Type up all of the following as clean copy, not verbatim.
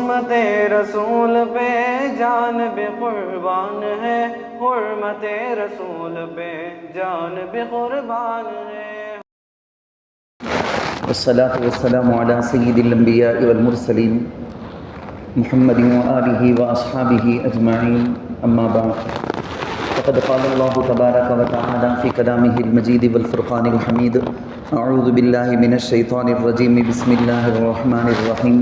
حرمت رسول پہ جان بھی قربان ہے، حرمت رسول پہ جان بھی قربان ہے۔ والصلاة والسلام على سيد الأنبياء والمرسلين محمد وآله وأصحابه أجمعين، أما بعد، فقد قال الله تبارك وتعالى في كلامه المجيد والفرقان الحميد: أعوذ بالله من الشيطان الرجيم، بسم الله الرحمن الرحيم،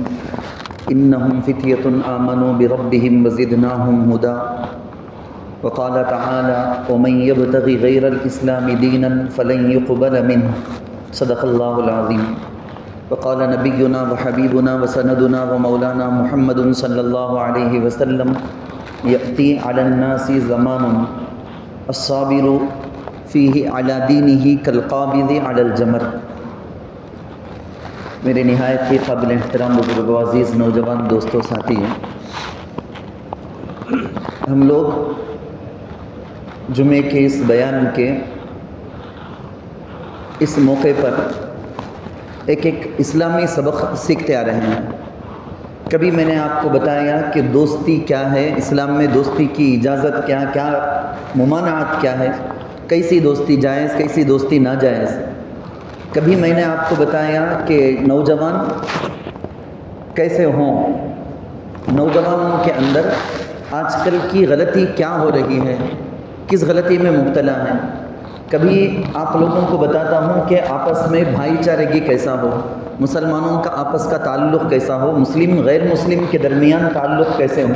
إنهم فتية آمنوا بربهم وزدناهم هدى، وقال تعالى: ومن يبتغي غير الإسلام دينا فلن يقبل منه، صدق الله العظيم۔ وقال نبينا وحبيبنا وسندنا ومولانا محمد صلى الله عليه وسلم: يأتي على الناس زمان الصابر فيه على دينه كالقابض على الجمر۔ میرے نہایت ہی قابل احترام بزرگ و عزیز نوجوان دوستوں ساتھی ہیں، ہم لوگ جمعے کے اس بیان کے اس موقع پر ایک اسلامی سبق سیکھتے آ رہے ہیں۔ کبھی میں نے آپ کو بتایا کہ دوستی کیا ہے، اسلام میں دوستی کی اجازت کیا ممانعات کیا ہے، کیسی دوستی جائز، کیسی دوستی ناجائز۔ کبھی میں نے آپ کو بتایا کہ نوجوان کیسے ہوں، نوجوانوں کے اندر آج کل کی غلطی کیا ہو رہی ہے، کس غلطی میں مبتلا ہیں۔ کبھی آپ لوگوں کو بتاتا ہوں کہ آپس میں بھائی چارگی کیسا ہو، مسلمانوں کا آپس کا تعلق کیسا ہو، مسلم غیر مسلم کے درمیان تعلق کیسے ہو۔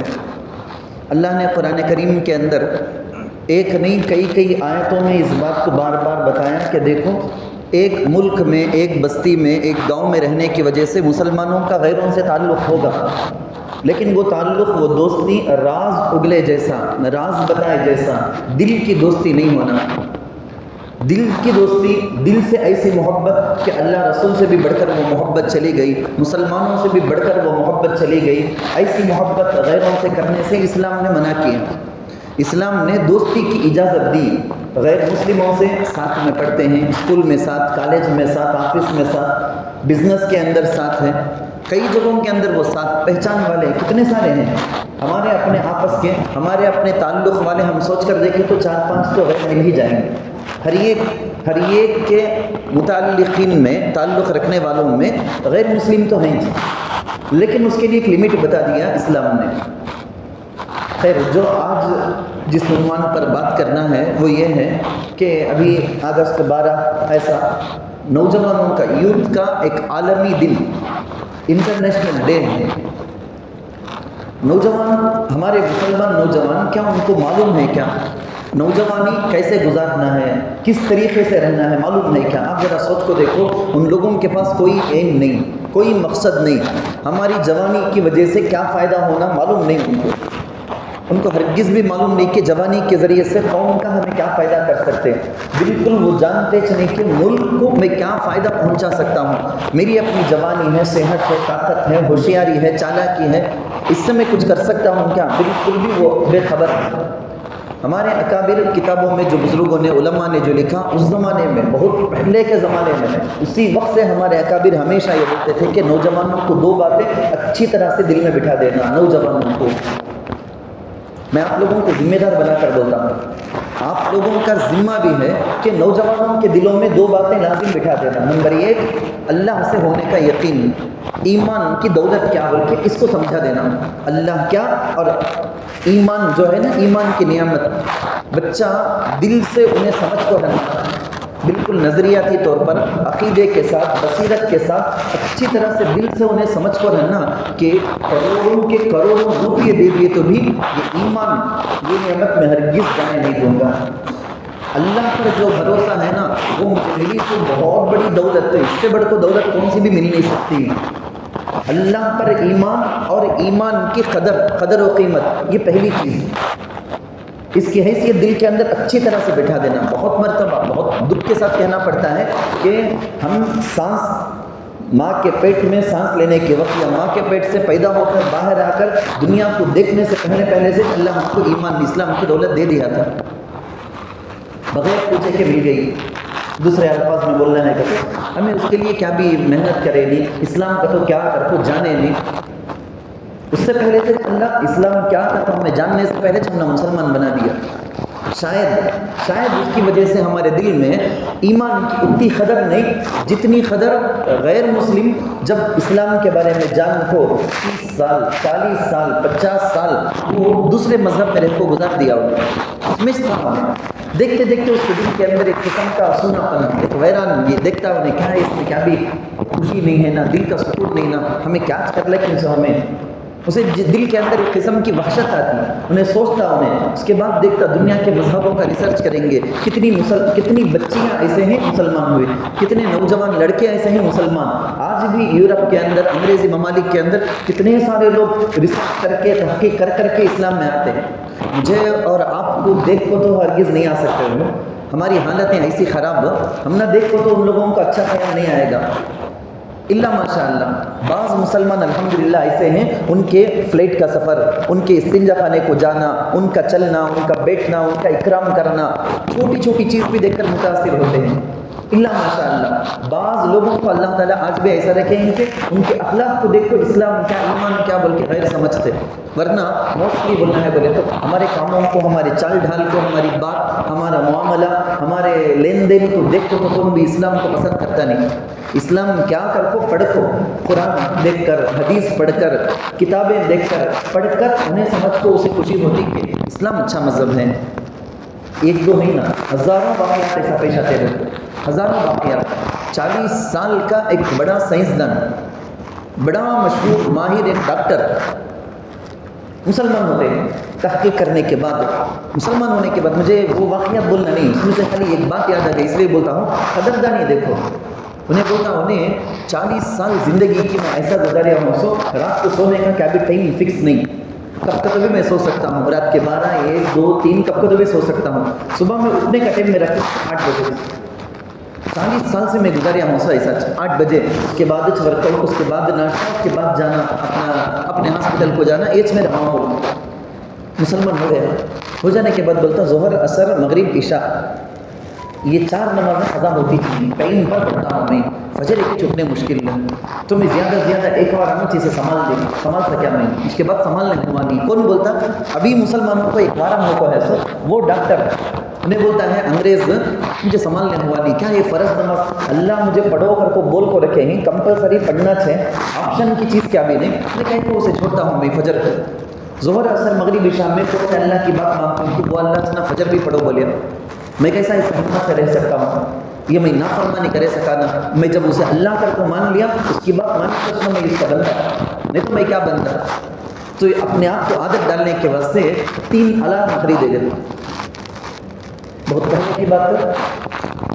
اللہ نے قرآن کریم کے اندر ایک نہیں کئی آیتوں میں اس بات کو بار بار بتایا کہ دیکھو، ایک ملک میں، ایک بستی میں، ایک گاؤں میں رہنے کی وجہ سے مسلمانوں کا غیروں سے تعلق ہوگا، لیکن وہ تعلق، وہ دوستی راز اگلے جیسا، راز بتائے جیسا، دل کی دوستی نہیں ہونا۔ دل کی دوستی، دل سے ایسی محبت کہ اللہ رسول سے بھی بڑھ کر وہ محبت چلی گئی، مسلمانوں سے بھی بڑھ کر وہ محبت چلی گئی، ایسی محبت غیروں سے کرنے سے اسلام نے منع کیا۔ اسلام نے دوستی کی اجازت دی، غیر مسلموں سے ساتھ میں پڑھتے ہیں، اسکول میں ساتھ، کالج میں ساتھ، آفس میں ساتھ، بزنس کے اندر ساتھ ہے، کئی جگہوں کے اندر وہ ساتھ، پہچان والے کتنے سارے ہیں ہمارے اپنے آپس کے، ہمارے اپنے تعلق والے۔ ہم سوچ کر دیکھیں تو 4-5 تو غیر مل ہی جائیں گے۔ ہر ایک کے متعلقین میں، تعلق رکھنے والوں میں غیر مسلم تو ہیں، لیکن اس کے لیے ایک لمٹ بتا دیا اسلام نے۔ خیر، جو آج جس عنوان پر بات کرنا ہے وہ یہ ہے کہ ابھی اگست 12 ایسا نوجوانوں کا، یوتھ کا ایک عالمی دن، انٹرنیشنل ڈے ہے۔ نوجوان، ہمارے مسلمان نوجوان، کیا ان کو معلوم ہے کیا نوجوانی کیسے گزارنا ہے، کس طریقے سے رہنا ہے، معلوم نہیں کیا؟ آپ ذرا سوچ کو دیکھو، ان لوگوں کے پاس کوئی ایم نہیں، کوئی مقصد نہیں، ہماری جوانی کی وجہ سے کیا فائدہ ہونا معلوم نہیں ان کو ہرگز بھی معلوم نہیں کہ جوانی کے ذریعے سے قوم کا ہمیں کیا فائدہ کر سکتے ہیں۔ بالکل وہ جانتے نہیں کہ ملک کو میں کیا فائدہ پہنچا سکتا ہوں، میری اپنی جوانی ہے، صحت ہے، طاقت ہے، ہوشیاری ہے، چالاکی ہے، اس سے میں کچھ کر سکتا ہوں کیا؟ بالکل بھی وہ بے خبر ہے۔ ہمارے اکابر کتابوں میں جو بزرگوں نے، علماء نے جو لکھا، اس زمانے میں، بہت پہلے کے زمانے میں، اسی وقت سے ہمارے اکابر ہمیشہ یہ بولتے تھے کہ نوجوانوں کو 2 باتیں اچھی طرح سے دل میں بٹھا دینا۔ نوجوانوں کو میں آپ لوگوں کو ذمہ دار بنا کر بولتا ہوں، آپ لوگوں کا ذمہ بھی ہے کہ نوجوانوں کے دلوں میں 2 باتیں لازم بٹھا دینا۔ نمبر 1، اللہ سے ہونے کا یقین، ایمان کی دولت کیا بول کے اس کو سمجھا دینا، اللہ کیا اور ایمان جو ہے نا، ایمان کی نعمت، بچہ دل سے انہیں سمجھ کو رہنا، بالکل نظریاتی طور پر، عقیدے کے ساتھ، بصیرت کے ساتھ، اچھی طرح سے دل سے انہیں سمجھ کو رہنا کہ کروڑوں کے کروڑوں روپیے دے دیے تو بھی یہ ایمان، یہ نعمت میں ہرگز جانے نہیں دوں گا۔ اللہ پر جو بھروسہ ہے نا، وہ مجھے ملی تو بہت بڑی دولت ہے، اس سے بڑھ کو دولت کون سی بھی مل نہیں سکتی۔ اللہ پر ایمان اور ایمان کی قدر و قیمت، یہ پہلی چیز، اس کی حیثیت دل کے اندر اچھی طرح سے بٹھا دینا۔ بہت مرتبہ بہت دکھ کے ساتھ کہنا پڑتا ہے کہ ہم سانس، ماں کے پیٹ میں سانس لینے کے وقت یا ماں کے پیٹ سے پیدا ہو کر باہر آ کر دنیا کو دیکھنے سے پہلے سے اللہ ہم کو ایمان، اسلام کی دولت دے دیا تھا، بغیر پوچھے کہ مل گئی۔ دوسرے الفاظ میں بولنا ہے کہ ہمیں اس کے لیے کیا بھی محنت کرے نہیں، اسلام کا تو کیا کر کو جانے نہیں۔ اس سے پہلے سے اللہ اسلام کیا تھا تو ہمیں جاننے سے پہلے ہم نے مسلمان بنا دیا. شاید اس کی وجہ سے ہمارے دل میں ایمان کی اتنی قدر نہیں جتنی قدر غیر مسلم جب اسلام کے بارے میں جان کو 30 سال 40 سال 50 سال وہ دوسرے مذہب میں رہ کو گزار دیا ہوگا. مس تھا دیکھتے دیکھتے اس کے دل کے اندر ایک قسم کا سونا پن, ایک ویران, یہ دیکھتا انہیں کیا ہے اس میں, کیا بھی خوشی نہیں ہے, نہ دل کا سکون نہیں, نہ ہمیں کیا کر لے کہ ہمیں اسے دل کے اندر ایک قسم کی وحشت آتی, انہیں سوچتا, اس کے بعد دیکھتا دنیا کے مذہبوں کا ریسرچ کریں گے, کتنی بچیاں ایسے ہیں مسلمان ہوئے, کتنے نوجوان لڑکے ایسے ہیں مسلمان. آج بھی یورپ کے اندر, انگریزی ممالک کے اندر کتنے سارے لوگ ریسرچ کر کے تحقیق کر کے اسلام میں آتے ہیں. مجھے اور آپ کو دیکھ کو تو ہرگز نہیں آ سکتے, ہماری حالتیں ایسی خراب, ہم نہ دیکھ کو تو ان لوگوں کا اچھا خیال نہیں آئے گا الا ماشاء اللہ. بعض مسلمان الحمدللہ ایسے ہیں, ان کے فلائٹ کا سفر, ان کے استنجا خانے کو جانا, ان کا چلنا, ان کا بیٹھنا, ان کا اکرام کرنا, چھوٹی چھوٹی چیز بھی دیکھ کر متاثر ہوتے ہیں الا ماشاء اللہ. بعض لوگوں کو اللہ تعالیٰ آج بھی ایسا رکھیں گے کہ ان کے اخلاق کو دیکھ کر اسلام کیا, ایمان کیا بول کے غیر سمجھتے. ورنہ موسٹلی بولنا ہے بولے تو ہمارے کاموں کو, ہمارے چال ڈھال کو, ہماری بات, ہمارا معاملہ, ہمارے لین دین کو دیکھ کو تو بھی اسلام کو پسند کرتا نہیں. اسلام کیا کر کو پڑھ کو, قرآن دیکھ کر, حدیث پڑھ کر, کتابیں دیکھ کر, پڑھ کر انہیں سمجھ کو اسے خوشی ہوتی کہ اسلام اچھا مذہب ہے. ایک دو نہیں نا, ہزاروں واقعات ایسا پیش آتے رہتے, ہزاروں واقعات. 40 سال کا ایک بڑا سائنسدان, بڑا مشہور ماہر ایک ڈاکٹر مسلمان ہوتے ہیں. تحقیق کرنے کے بعد, مسلمان ہونے کے بعد, مجھے وہ واقعات بولنا نہیں, اس میں سے خالی ایک بات یاد آ گئی, اس لیے بولتا ہوں. قدردانی دیکھو, انہیں بولتا انہیں 40 سال زندگی کی میں ایسا گزاریا ہوں, رات کو سونے کا کیا بھی ٹائم فکس نہیں, کب تک بھی میں سو سکتا ہوں, رات کے 12 1 2 3 کب تک بھی سو سکتا ہوں. صبح میں اٹھنے کا ٹائم میرا 8 بجے. 40 سال سے میں گزاریا ہوں ایسا 8 بجے, اس کے بعد ورک آؤٹ, اس کے بعد ناشتہ, اس کے بعد جانا اپنے ہاسپٹل کو جانا, ایج میں رہا ہوں. مسلمان ہو گیا, ہو جانے کے بعد بولتا ظہر عصر مغرب عشاء یہ 4 نمازیں قضا ہوتی تھیں, ٹائم پر پڑھتا ہوں میں. فجر ایک چھپنے مشکل ہے تو میں زیادہ سے زیادہ ایک بار ہم چیزیں سنبھال سکیا میں, اس کے بعد سنبھالنے ہوا نہیں. کون بولتا ابھی مسلمانوں کو ایک بار موقع ہے, وہ ڈاکٹر انہیں بولتا ہے انگریز مجھے سنبھالنے ہوا نہیں. کیا یہ فرض نماز اللہ مجھے پڑھو کر کو بول کو رکھے ہیں, کمپلسری پڑھنا ہے, آپشن کی چیز کیا بھی نہیں. میں کہیں تو اسے چھوڑتا ہوں میں فجر کو, ظہر عصر مغرب عشاء میں تو میں اللہ کی بات مانتا ہوں کہ وہ اللہ سے فجر بھی پڑھو بولے. میں کیسا اس حکمت سے رہ سکتا ہوں, یہ میں نافرمانی کرے سکا نا. میں جب اسے اللہ کر کو مان لیا, اس کی بات مان کر میں اس کا بندہ, نہیں تو میں کیا بندہ. تو اپنے آپ کو عادت ڈالنے کے واسطے 3 الارم خریدے دیتا. بہت پہلے کی بات ہے,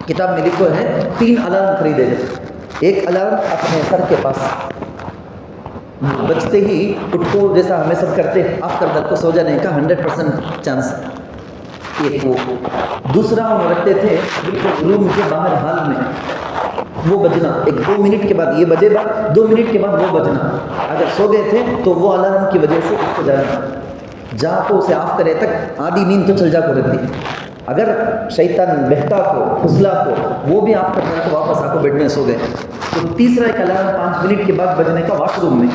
کتاب میں لکھو ہے 3 الارم خریدے دیتا. ایک الارم اپنے سر کے پاس, بچتے ہی اٹھ کو جیسا ہمیں سب کرتے آپ کر در کو سو جانے کا 100% چانس. ایک وہ دوسرا ہم رکھتے تھے بالکل روم کے باہر حال میں, وہ بجنا 1-2 منٹ کے بعد, یہ بجے بعد 2 منٹ کے بعد وہ بجنا. اگر سو گئے تھے تو وہ الارم کی وجہ سے اٹھ کو جانا, جا کو اسے آف کرے تک آدھی نیند تو چل جا کو رہتی. اگر شیطان بہتا کو حسلا کو وہ بھی آف کرنا تو واپس آ کو بیڈ میں سو گئے. تو تیسرا ایک الارم 5 منٹ کے بعد بجنے کا واش روم میں,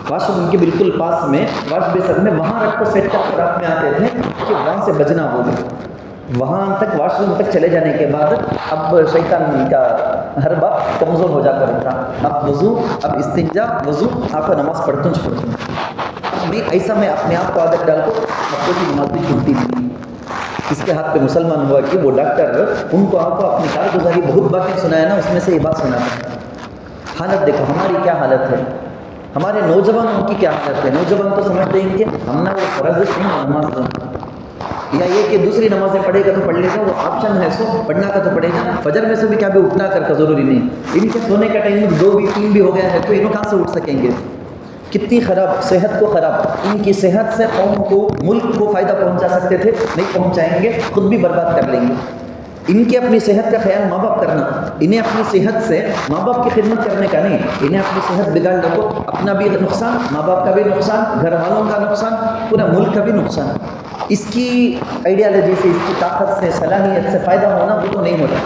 واش روم کے بالکل پاس میں واش بیسن میں, وہاں رکھ کو سیٹ کر رات میں آتے تھے کہ وہاں سے بجنا ہوگا. وہاں تک واش روم تک چلے جانے کے بعد اب شیطان کا ہر بات کمزور ہو جاتا رہتا. اب وضو, اب استنجا, وضو, آپ کو نماز پڑھتا ہوں. میں ایسا میں اپنے آپ کو عادت ڈال کو اب کی نماز بھی چھوٹتی نہیں. اس کے ہاتھ پہ مسلمان ہوا کہ وہ ڈاکٹر ان کو آپ کو اپنی کارگزاری بہت باتیں سنایا نا, اس میں سے یہ بات سناتا ہے. حالت دیکھو ہماری کیا حالت ہے, ہمارے نوجوانوں کی کیا حالت ہے. نوجوان تو سمجھتے ہیں کہ ہم نے وہ فرض نہیں نماز پڑھنا, یا یہ کہ دوسری نمازیں پڑھے گا تو پڑھ لے گا, وہ آپشن ہے سو پڑھنا کا تو پڑھے گا. فجر میں سے بھی کیا بھی اٹھنا کر کا ضروری نہیں. ان کے سونے کا ٹائم 2 بھی 3 بھی ہو گیا ہے تو انہوں کہاں سے اٹھ سکیں گے. کتنی خراب صحت کو خراب, ان کی صحت سے قوم کو ملک کو فائدہ پہنچا سکتے تھے, نہیں پہنچائیں گے, خود بھی برباد کر لیں گے. ان کی اپنی صحت کا خیال ماں باپ کرنا, انہیں اپنی صحت سے ماں باپ کی خدمت کرنے کا نہیں, انہیں اپنی صحت بگاڑ دو, اپنا بھی نقصان, ماں باپ کا بھی نقصان, گھر والوں کا نقصان, پورا ملک کا بھی نقصان. اس کی آئیڈیالوجی سے, اس کی طاقت سے, صلاحیت سے فائدہ ہونا وہ تو نہیں ہوتا.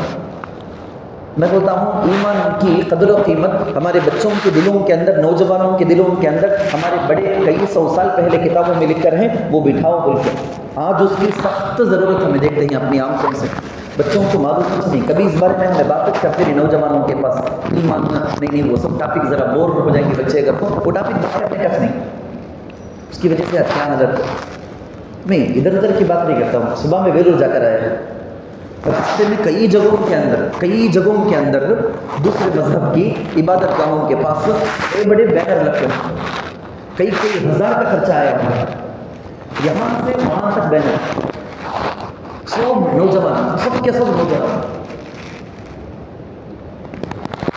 میں بولتا ہوں ایمان کی قدر و قیمت ہمارے بچوں کے دلوں کے اندر، نوجوانوں کے دلوں کے اندر ہمارے بڑے کئی سو سال پہلے کتابوں میں لکھ کر ہیں، وہ بٹھاؤ بول کے۔ آج اس کی سخت ضرورت ہمیں دیکھتے ہیں اپنی آنکھوں سے۔ بچوں کو معلوم کچھ نہیں، کبھی اس بارے میں ہمیں بات کرتے نہیں نوجوانوں کے پاس، ایمان نہیں، وہ سب ٹاپک ذرا بور ہو جائیں گے بچے، اگر وہ ٹاپک بات کرنے کا نہیں، اس کی وجہ سے کیا حالت میں ادھر ادھر کی بات نہیں کرتا ہوں۔ صبح میں ویلور جا کر آیا، راستے میں کئی جگہوں کے اندر دوسرے مذہب کی عبادت گاہوں کے پاس بڑے بڑے بینر لگتے ہیں، کئی ہزار کا خرچہ آیا ہوا، یہاں سے وہاں تک بینر، سب نوجوان، سب کے سب نوجوان۔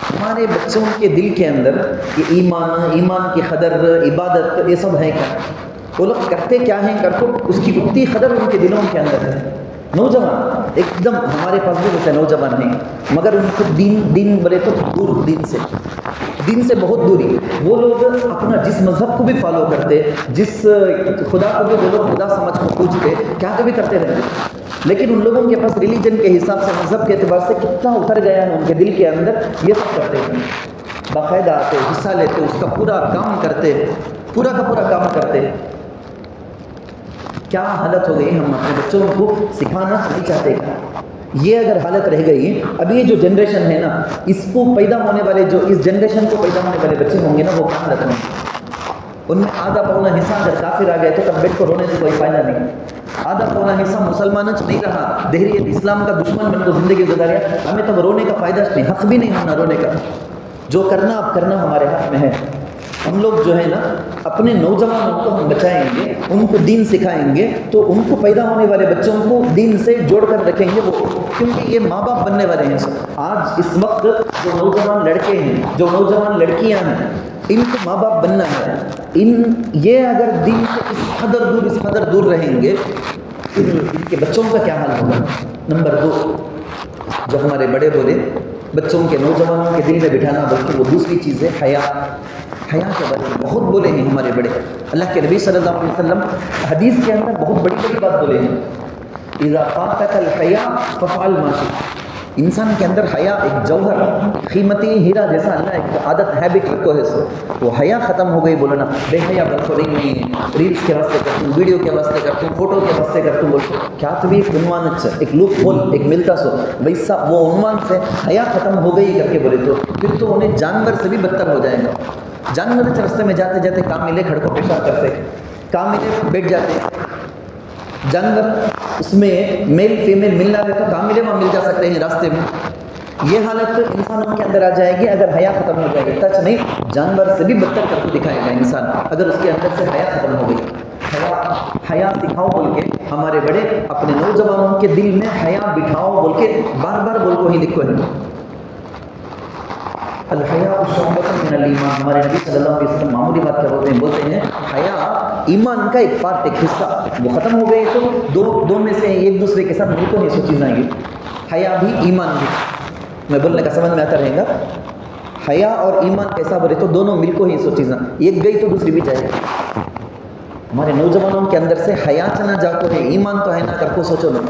ہمارے بچوں کے دل کے اندر یہ ایمان کی قدر، عبادت، یہ سب ہے کیا؟ وہ لوگ کرتے کیا ہیں کرتے، اس کی اتنی قدر ان کے دلوں کے اندر ہے۔ نوجوان ایک دم ہمارے پاس بھی ویسے نوجوان ہیں، مگر ان کو دین بولے تو دور، دین سے بہت دوری۔ وہ لوگ اپنا جس مذہب کو بھی فالو کرتے، جس خدا کو بھی وہ لوگ خدا سمجھ کو پوچھتے، کیا کبھی کرتے رہتے، لیکن ان لوگوں کے پاس ریلیجن کے حساب سے، مذہب کے اعتبار سے کتنا اتر گیا ہے ان کے دل کے اندر، یہ سب کرتے ہیں، باقاعدہ آتے، حصہ لیتے، اس کا پورا کام کرتے، پورا کا پورا کام کرتے۔ کیا حالت ہو گئی، ہم اپنے بچوں کو سکھانا نہیں چاہتے۔ یہ اگر حالت رہ گئی، اب یہ جو جنریشن ہے نا، اس کو پیدا ہونے والے، جو اس جنریشن کو پیدا ہونے والے بچے ہوں گے نا، وہ کہاں حالت میں، ان میں آدھا پونا حصہ اگر کافر آ گئے تو تب بیٹھ کو رونے سے کوئی فائدہ نہیں۔ آدھا پونا حصہ مسلمان نہیں رہا، دہریت اسلام کا دشمن بن کو زندگی گزاریا، ہمیں تب رونے کا فائدہ نہیں، حق بھی نہیں ہونا رونے کا۔ جو کرنا اب کرنا ہمارے ہاتھ میں ہے۔ ہم لوگ جو ہے نا اپنے نوجوانوں کو ہم بچائیں گے، ان کو دین سکھائیں گے، تو ان کو پیدا ہونے والے بچوں کو دین سے جوڑ کر رکھیں گے وہ، کیونکہ یہ ماں باپ بننے والے ہیں سب۔ آج اس وقت جو نوجوان لڑکے ہیں، جو نوجوان لڑکیاں ہیں، ان کو ماں باپ بننا ہے۔ یہ اگر دین سے اس قدر دور رہیں گے، ان کے بچوں کا کیا حال ہوگا۔ نمبر 2، جو ہمارے بڑے بولے بچوں کے، نوجوانوں کے دل میں بٹھانا، بلکہ وہ دوسری چیز ہے حیا کے بارے میں بہت بولے ہیں ہمارے بڑے۔ اللہ کے نبی صلی اللہ علیہ وسلم حدیث کے اندر بہت بڑی بات بولے ہیں، اذا فاتك الحیا فافعل ما شئت۔ انسان کے اندر حیا ایک جوہر، قیمتی ہیرا جیسا اللہ ایک عادت، ہیبٹ رکھو ہے سو، وہ حیا ختم ہو گئی، بولو نا بے حیا برسورنگ نہیں، ریلس کے واسطے کرتا ہوں، ویڈیو کے واسطے کرتا ہوں، فوٹو کے واسطے کرتا ہوں، بولو کیا تو بھی ایک عنوان اچھا، ایک لوپ ہول ایک ملتا سو ویسا، وہ عنوان سے حیا ختم ہو گئی کر کے بولے تو پھر تو انہیں جانور سے بھی بدتر ہو جائے گا۔ جانور راستے میں جاتے جاتے کام ملے کھڑ کو پیشاب کرتے، کام ملے بیٹھ جاتے، جانور اس میں میل فیمیل ملنا ہے تو کام ملے وہاں مل جا سکتے ہیں راستے میں۔ یہ حالت انسانوں کے اندر آ جائے گی اگر حیا ختم ہو جائے گی، ٹچ نہیں، جانور سے بھی بدتر کر کے دکھائے گا انسان اگر اس کے اندر سے حیا ختم ہو گئی۔ حیا سکھاؤ بول کے ہمارے بڑے اپنے نوجوانوں کے دل میں حیا بٹھاؤ بول کے بار بار بول کو ہی لکھو ہے۔ الحیاء شعبۃ من الایمان، ہمارے نبی صلی اللہ علیہ وسلم معمولی بات کیا بولتے ہیں حیا ایمان کا ایک پارٹ، ایک حصہ، وہ ختم ہو گئے تو دو میں سے ایک دوسرے کے ساتھ مل کو نہیں سو چیزیں آئیں گی، حیا بھی ایمان بھی۔ میں بولنے کا سمجھ میں آتا رہے گا، حیا اور ایمان کیسا بولے تو دونوں مل کو ہی سو چیزیں، ایک گئی تو دوسری بھی جائے گی۔ ہمارے نوجوانوں کے اندر سے حیا چلا جاتا ہے، ایمان تو ہے نا، کر کو سوچو نا،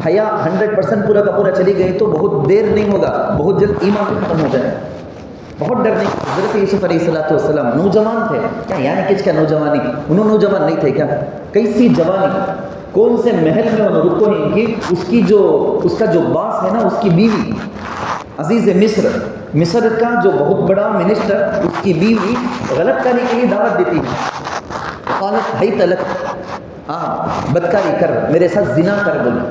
حیا 100% پورا کا پورا چلی گئی تو بہت دیر نہیں ہوگا، بہت جلد ایمان ختم ہو جائے۔ بہت ڈر نہیں، حضرت یوسف علیہ السلام نوجوان تھے کیا، یعنی کچھ کیا نوجوانی، انہوں نوجوان نہیں تھے کیا، کیسی جوانی، کون سے محل میں انہوں رکو نہیں کی، اس کا جو باس ہے نا، اس کی بیوی عزیز مصر کا جو بہت بڑا منسٹر، اس کی بیوی غلط کاری کے لیے دعوت دیتی ہے، قالت حیت لک، بدکاری کر، میرے ساتھ زنا کر، بولے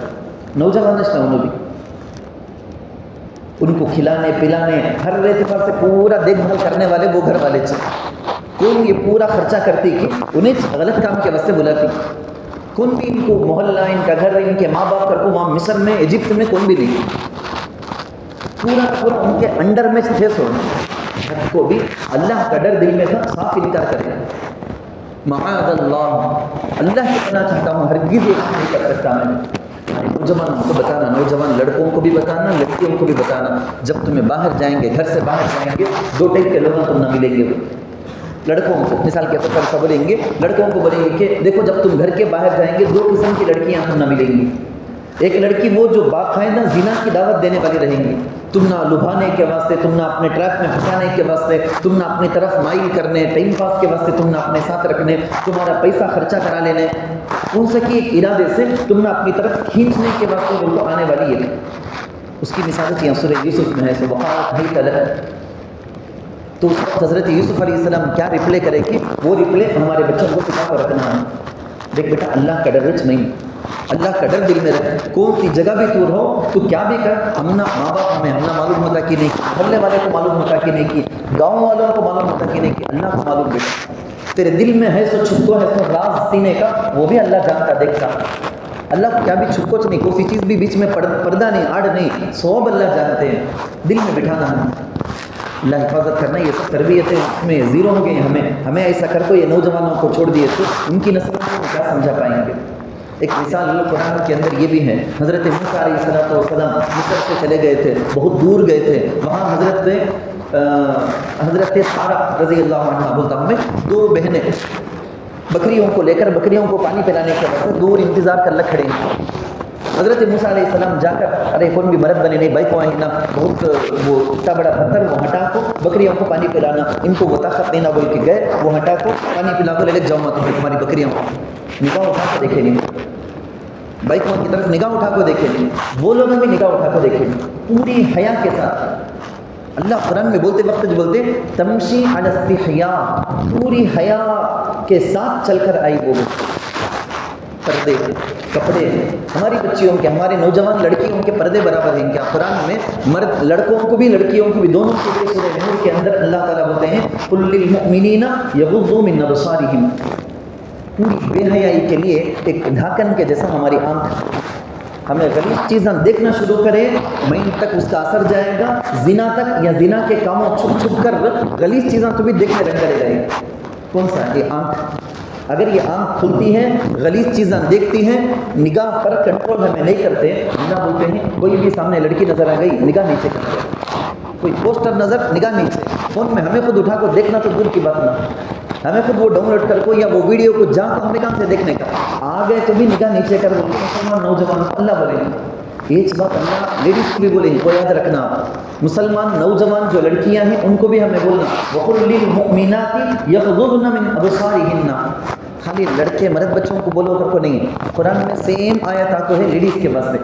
نوجوان اس نے انہوں بھی ان کو کھلانے پلانے ہر اعتبار سے پورا دیکھ بھال کرنے والے وہ گھر والے تھے، کون یہ پورا خرچہ کرتی کہ انہیں غلط کام کے واسطے بلاتی، کون بھی ان کو محلہ، ان کا گھر، ان کے ماں باپ کر کو وہاں مصر میں ایجپٹ میں کون بھی نہیں، پورا ان کے انڈر میں تھے، سو کو بھی اللہ کا ڈر دل میں تھا، صاف انکار کرے، معاذ اللہ کی پناہ چاہتا ہوں، ہرگز یہ کام نہیں کر سکتا میں۔ نوجوانوں کو بتانا، نوجوان لڑکوں کو بھی بتانا، لڑکیوں کو بھی بتانا، جب تمہیں باہر جائیں گے، گھر سے باہر جائیں گے، 2 ٹائپ کے لوگوں کو نہ ملیں گے۔ لڑکوں کو مثال کے طور پر بولیں گے، لڑکوں کو بولیں گے کہ دیکھو جب تم گھر کے باہر جائیں گے 2 قسم کی لڑکیاں تم نہ ملیں گی، ایک لڑکی وہ جو باقاعدہ زنا کی دعوت دینے والی رہیں گی، تم نہ لبھانے کے واسطے، تم نہ اپنے ٹریپ میں پھنسانے کے واسطے، تم نہ اپنی طرف مائل کرنے، ٹائم پاس کے واسطے تم نہ اپنے ساتھ رکھنے، تمہارا پیسہ خرچہ کرا لینے، کون سا کی ایک ارادے سے تم نہ اپنی طرف کھینچنے کے واسطے وہ آنے والی ہے۔ اس کی مثال کیا سورہ یوسف میں ہے، سو وقالت حیت لک، تو اس وقت حضرت یوسف علیہ السلام کیا رپلے کرے کہ وہ رپلے ہمارے بچوں کو سکھا کر رکھنا ہے۔ دیکھ بیٹا، اللہ کا ڈر رچ نہیں، اللہ کا ڈر دل میں رکھ، کون سی جگہ بھی تو رہو تو کیا بھی کر، ہم نہ ماں باپ ہمیں ہم نہ معلوم ہوتا کہ نہیں کی، محلے والے کو معلوم ہوتا کہ نہیں کی، گاؤں والوں کو معلوم ہوتا کہ نہیں کی، اللہ کو معلوم بیٹا تیرے دل میں ہے سو چھپکو ہے سو راز سینے کا، وہ بھی اللہ جانتا دیکھتا۔ اللہ کو کیا بھی چھپکوچ نہیں، کوئی چیز بھی بیچ میں پردہ نہیں، آڑ نہیں، سب اللہ جانتے ہیں، دل میں بٹھانا ہے، اللہ حفاظت کرنا، یہ سب تربیتیں اس میں زیرو ہو گئی۔ ہمیں ایسا کر کو یہ نوجوانوں کو چھوڑ دیے تو ان کی نسل کو کیا سمجھا پائیں گے۔ ایک مثال اللہ قرآن کے اندر یہ بھی ہے، حضرت موسیٰ علیہ السلام مصر سے چلے گئے تھے، بہت دور گئے تھے، وہاں حضرت سارہ رضی اللہ عنہ بولتا ہوں میں، دو بہنیں بکریوں کو لے کر بکریوں کو پانی پلانے کے واسطے دور انتظار کر لگ کھڑے ہیں۔ حضرت موسیٰ علیہ السلام جا کر ارے کون بھی مرد بنے نہیں بھائی کو آئیں نا، بہت وہ اتنا بڑا پتھر وہ ہٹا کو بکریوں کو پانی پلانا، ان کو وہ طاقت دینا بول کے گئے، وہ ہٹا کو پانی پلا کو لے لے جاؤں میں تمہاری بکریوں کو، نگاہ اٹھا کے دیکھے نہیں، بھائی کو کی طرف نگاہ اٹھا کو دیکھے نہیں، وہ لوگ بھی نگاہ اٹھا کو دیکھے نہیں، پوری حیا کے ساتھ۔ اللہ قرآن میں بولتے وقت جو بولتے تمشی علی استحیاء، پوری حیا کے ساتھ چل کر آئی وہ پردے کپڑے ہماری بچیوں کے، ہمارے نوجوان لڑکیوں کے پردے برابر ہیں کیا؟ قرآن میں مرد لڑکوں کو بھی لڑکیوں کو بھی دونوں کے لیے سورہ نور کے اندر اللہ تعالیٰ بولتے ہیں قل للمؤمنین یغضوا من ابصارہم، پوری بے حیائی کے لیے ایک ڈھاکن کے جیسا ہماری آنکھ، ہمیں غلیظ چیزیں دیکھنا شروع کرے مائنڈ تک اس کا اثر جائے گا، زنا تک یا زنا کے کاموں چھپ چھپ کر غلیظ چیزیں تو بھی دیکھنے رنگ کرے گا۔ کون سا؟ یہ آنکھ، اگر یہ آنکھ کھلتی ہے غلیظ چیزیں دیکھتی ہیں، نگاہ پر کنٹرول ہمیں نہیں کرتے، اللہ بولتے ہیں کوئی بھی سامنے لڑکی نظر آ گئی نگاہ نیچے کرتے، کوئی پوسٹر نظر نگاہ نیچے، فون میں ہمیں خود اٹھا کو دیکھنا تو دور کی بات نہ، ہمیں خود وہ ڈاؤن لوڈ کر کو یا وہ ویڈیو کو جا کو ہمیں کہاں سے دیکھنے کا، آ گئے تو بھی نگاہ نیچے کر بولتے مسلمان نوجوان اللہ بولیں گے، یہ بات اللہ لیڈیز کو بھی بولیں گے، وہ یاد رکھنا، مسلمان نوجوان جو لڑکیاں ہیں ان کو بھی ہمیں بولنا وَقُلْ لِلْمُؤْمِنَاتِ يَغْضُضْنَ مِنْ أَبْصَارِهِنَّ، خالی لڑکے مرد بچوں کو بولو کر کو نہیں، قرآن میں سیم آیت آتا ہے لیڈیز کے واسطے،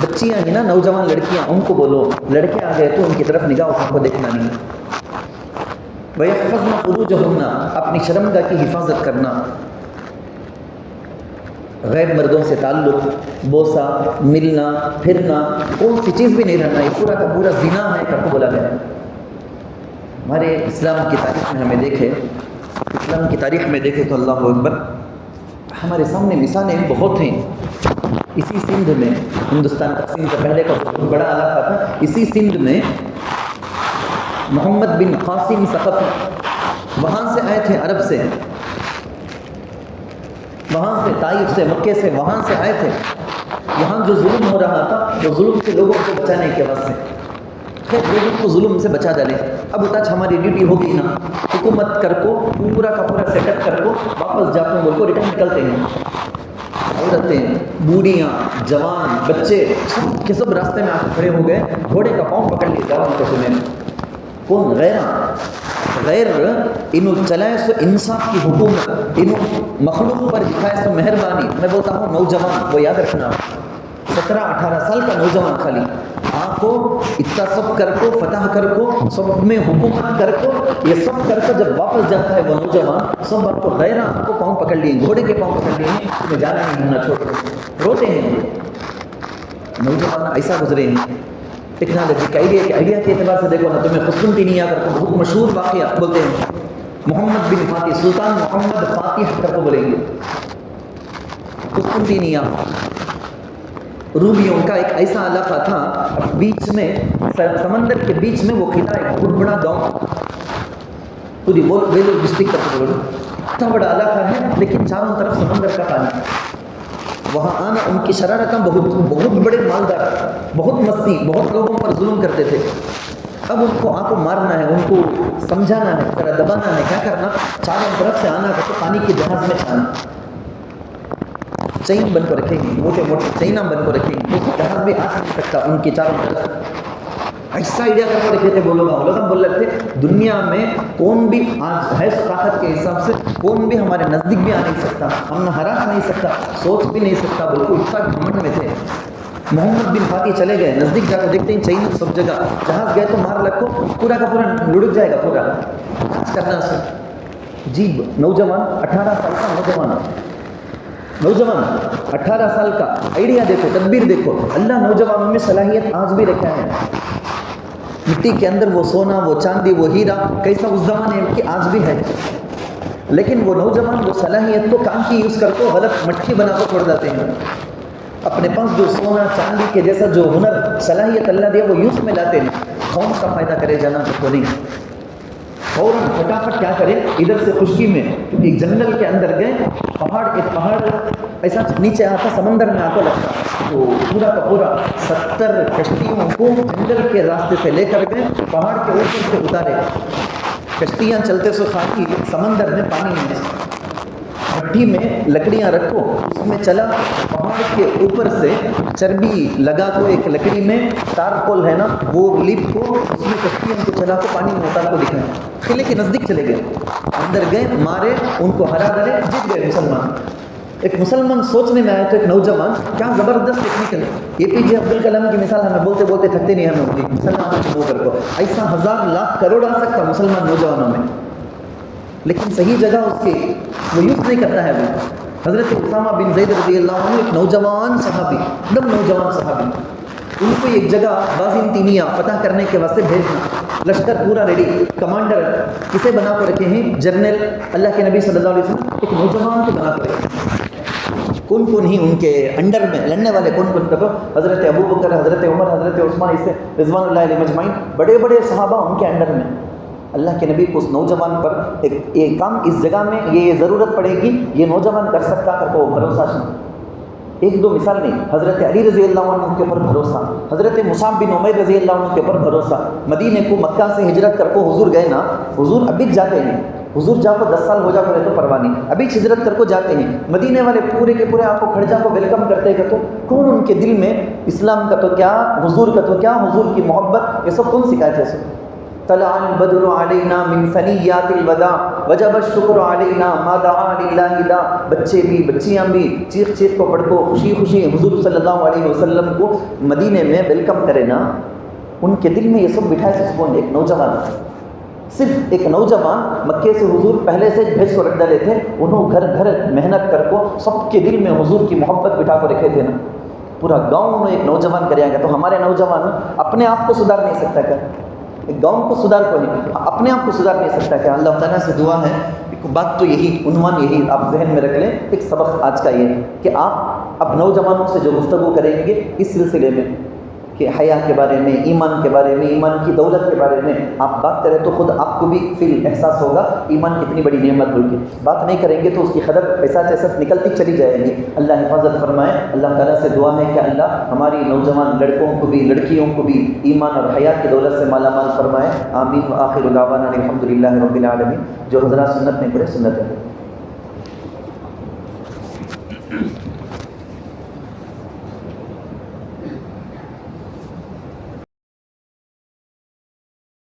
بچیاں ہیں نا نوجوان لڑکیاں ان کو بولو، لڑکے آ گئے تو ان کی طرف نگاہ اٹھا کو دیکھنا نہیں۔ وَيَحْفَظْنَ فُرُوجَهُنَّ، اپنی شرمگاہ کی حفاظت کرنا، غیر مردوں سے تعلق، بوسہ ملنا پھرنا کون سی چیز بھی نہیں رہنا، یہ پورا کا پورا زنا ہے کر کو بولا گیا۔ ہمارے اسلام کی تاریخ میں ہمیں دیکھے، اسلام کی تاریخ میں دیکھے تو اللہ اکبر، ہمارے سامنے مثالیں بہت ہیں۔ اسی سندھ میں، ہندوستان تقسیم سے پہلے کا بہت بڑا علاقہ تھا، اسی سندھ میں محمد بن قاسم ثقفی وہاں سے آئے تھے، عرب سے، وہاں سے طائف سے مکے سے وہاں سے آئے تھے، یہاں جو ظلم ہو رہا تھا وہ ظلم سے لوگوں کو بچانے کے واسطے، خیر لوگوں کو ظلم سے بچا ڈالے۔ اب اتاچ ہماری ڈیوٹی ہوگی نا، حکومت کر کو پورا کا پورا سیٹ اپ کر کو واپس جاتے ہیں، کو ریٹرن نکلتے ہیں، عورتیں بوڑھیاں جوان بچے سب کے سب راستے میں آ کے کھڑے ہو گئے، گھوڑے کا پاؤں پکڑ لیے جوان کو سنے کون غیر انہوں چلائے سو انصاف کی حکومت، انہوں مخلوق پر دکھائے سو مہربانی۔ میں بولتا ہوں نوجوان وہ یاد رکھنا، 17-18 سال کا نوجوان خالی آپ کو اتنا سب کر کو فتح کر کو سب میں حکومت کر کو یہ سب کر کو جب واپس جاتا ہے وہ نوجوان، سب آپ کو غیر آپ کو پاؤں پکڑ لیے، گھوڑے کے پاؤں پکڑ لیے ہیں، تمہیں جانا نہیں ہونا، چھوڑ روتے ہیں نوجوان ایسا گزرے ہیں۔ ٹیکنالوجی کا آئیڈیا کے اعتبار سے دیکھو نا، تمہیں قسطنطنیہ کر کو بہت مشہور واقعہ بولتے ہیں، محمد بن فاتح، سلطان محمد فاتح کر کو بولیں گے، قسطنطنیہ رومیوں کا ایک ایسا علاقہ تھا، بیچ میں سمندر کے بیچ میں وہ قلعہ، ایک بہت بڑا گاؤں، پوری ویلور ڈسٹرکٹ کا اتنا بڑا علاقہ ہے لیکن چاروں طرف سمندر کا پانی، وہاں آنا ان کی شرارتیں بہت بڑے مالدار، بہت مستی، بہت لوگوں پر ظلم کرتے تھے۔ اب ان کو آنکھوں مارنا ہے، ان کو سمجھانا ہے، ذرا دبانا ہے، کیا کرنا، چاروں طرف سے آنا کرتے پانی کے جہاز میں آنا، چین بن کو رکھیں گے، موٹے موٹے چینہ بن کو رکھیں گے، جہاز بھی آ نہیں سکتا ان کی چاروں طرف۔ ایسا آئیڈیا کر کے رکھے تھے وہ لوگ ہم بول رہے تھے دنیا میں کون بھی آج ہے طاقت کے حساب سے کون بھی ہمارے نزدیک بھی آ نہیں سکتا، ہم نہ ہرا نہیں سکتا، سوچ بھی نہیں سکتا، بالکل اتنا گھمنڈ میں تھے۔ محمد بن فاتح چلے گئے، نزدیک جا کے دیکھتے ہیں چاہیے سب جگہ، جہاز گئے تو مار لگو پورا کا پورا لڑک جائے گا پورا کرنا سے۔ جی نوجوان 18 سال کا نوجوان 18 سال کا آئیڈیا دیکھو، تدبیر دیکھو، اللہ نوجوانوں میں صلاحیت آج بھی رکھا ہے۔ مٹی کے اندر وہ سونا، وہ چاندی، وہ ہیرا کیسا اس زمانے کی آج بھی ہے، لیکن وہ نوجوان وہ صلاحیت کو کام کی یوز کر کو غلط مٹکی بنا کو چھوڑ جاتے ہیں۔ اپنے پاس جو سونا چاندی کے جیسا جو ہنر صلاحیت اللہ دیا وہ یوز میں لاتے ہیں، قوم کا فائدہ کرے جانا تو نہیں، فوراً فٹافٹ کیا کرے ادھر سے خشکی میں ایک جنگل کے اندر گئے، ایک پہاڑ ایسا نیچے آتا سمندر میں آتا لگتا، تو پورا کا پورا 70 کشتیوں کو جنگل کے راستے سے لے کر گئے، پہاڑ کے اوپر سے اتارے، کشتیاں چلتے سو خاکی سمندر میں پانی میں، بھٹی میں لکڑیاں رکھو، اس میں چلا، پہاڑ کے اوپر سے چربی لگا کو ایک لکڑی میں تارپول ہے نا وہ لپ کو اس میں کشتیاں کو چلا کو پانی میں اتار کو دکھائیں، قلعے کے نزدیک چلے گئے، اندر گئے، مارے، ان کو ہرا درے، جیت گئے مسلمان۔ ایک مسلمان سوچنے میں آئے تو ایک نوجوان کیا زبردست ٹیکنیکل، APJ عبد الکلام کی مثال ہمیں بولتے بولتے تھکتے نہیں ہمیں ہوتی، مسلمانوں کے منہ کو ایسا 1000 لاکھ کروڑ آ سکتا مسلمان نوجوانوں میں، لیکن صحیح جگہ اس کے وہ یوز نہیں کرتا ہے۔ وہ حضرت اسامہ بن زید رضی اللہ عنہ ایک نوجوان صحابی، ایک دم نوجوان صحابی، ان کو ایک جگہ بازین تینیہ فتح کرنے کے واسطے بھیجنا، لشکر پورا ریڈی، کمانڈر کسے بنا کر رکھے ہیں؟ جنرل اللہ کے نبی صلی اللہ علیہ وسلم ایک نوجوان کو بنا کر رکھے ہیں، کون ہی ان کے انڈر میں لڑنے والے کون کرو؟ حضرت ابو بکر، حضرت عمر، حضرت عثمان، اس سے رضوان اللہ علیہ مجمعین، بڑے بڑے صحابہ ان کے انڈر میں۔ اللہ کے نبی کو اس نوجوان پر ایک کام اس جگہ میں یہ ضرورت پڑے گی، یہ نوجوان کر سکتا کر کو بھروسہ نہیں، ایک دو مثال نہیں، حضرت علی رضی اللہ عنہ کے اوپر بھروسہ، حضرت مصعب بن عمیر رضی اللہ عنہ کے اوپر بھروسہ، مدینے کو مکہ سے ہجرت کر کو حضور گئے نا، حضور ابھی جاتے ہیں، حضور جا کو 10 سال ہو جا کرے تو پرواہ نہیں، ابھی ہجرت کر کو جاتے ہیں، مدینے والے پورے کے پورے آپ کو کھڑ جا کو ویلکم کرتے ہیں، تو کون ان کے دل میں اسلام کا تو کیا، حضور کا تو کیا، حضور کی محبت، یہ سب کون سکھائے تھے؟ طلع البدر علینا من ثنیات الوداع وجب الشکر علینا ما دعا للہ دا، بچے بھی بچیاں بھی چیخ چیخ کو پڑھ کو خوشی خوشی حضور صلی اللہ علیہ وسلم کو مدینے میں ویلکم کرے نا، ان کے دل میں یہ سب بٹھائے سے کون؟ ایک نوجوان، صرف ایک نوجوان مکے سے حضور پہلے سے بھیج کو رکھ ڈالے تھے، انہوں گھر گھر محنت کر کو سب کے دل میں حضور کی محبت بٹھا کو رکھے تھے نا، پورا گاؤں میں ایک نوجوان کرے گا، تو ہمارے نوجوان اپنے آپ کو سدھار نہیں سکتا کیا؟ ایک گاؤں کو سدھار کو نہیں، اپنے آپ کو سدھار نہیں سکتا کیا؟ اللہ تعالیٰ سے دعا ہے، ایک بات تو یہی عنوان یہی آپ ذہن میں رکھ لیں، ایک سبق آج کا یہ کہ آپ اب نوجوانوں سے جو گفتگو کریں گے اس سلسلے میں کہ حیا کے بارے میں، ایمان کے بارے میں، ایمان کی دولت کے بارے میں آپ بات کریں تو خود آپ کو بھی فیل احساس ہوگا ایمان کتنی بڑی نعمت ہوگی، بات نہیں کریں گے تو اس کی قدر احساس احساس نکلتی چلی جائے گی۔ اللہ حفاظت فرمائے، اللہ تعالیٰ سے دعا ہے کہ اللہ ہماری نوجوان لڑکوں کو بھی لڑکیوں کو بھی ایمان اور حیا کی دولت سے مالا مال فرمائے، آمین وآخر دعوانا الحمدللہ رب العالمین۔ جو حضرات سنت نہیں پڑھے سنت ہے۔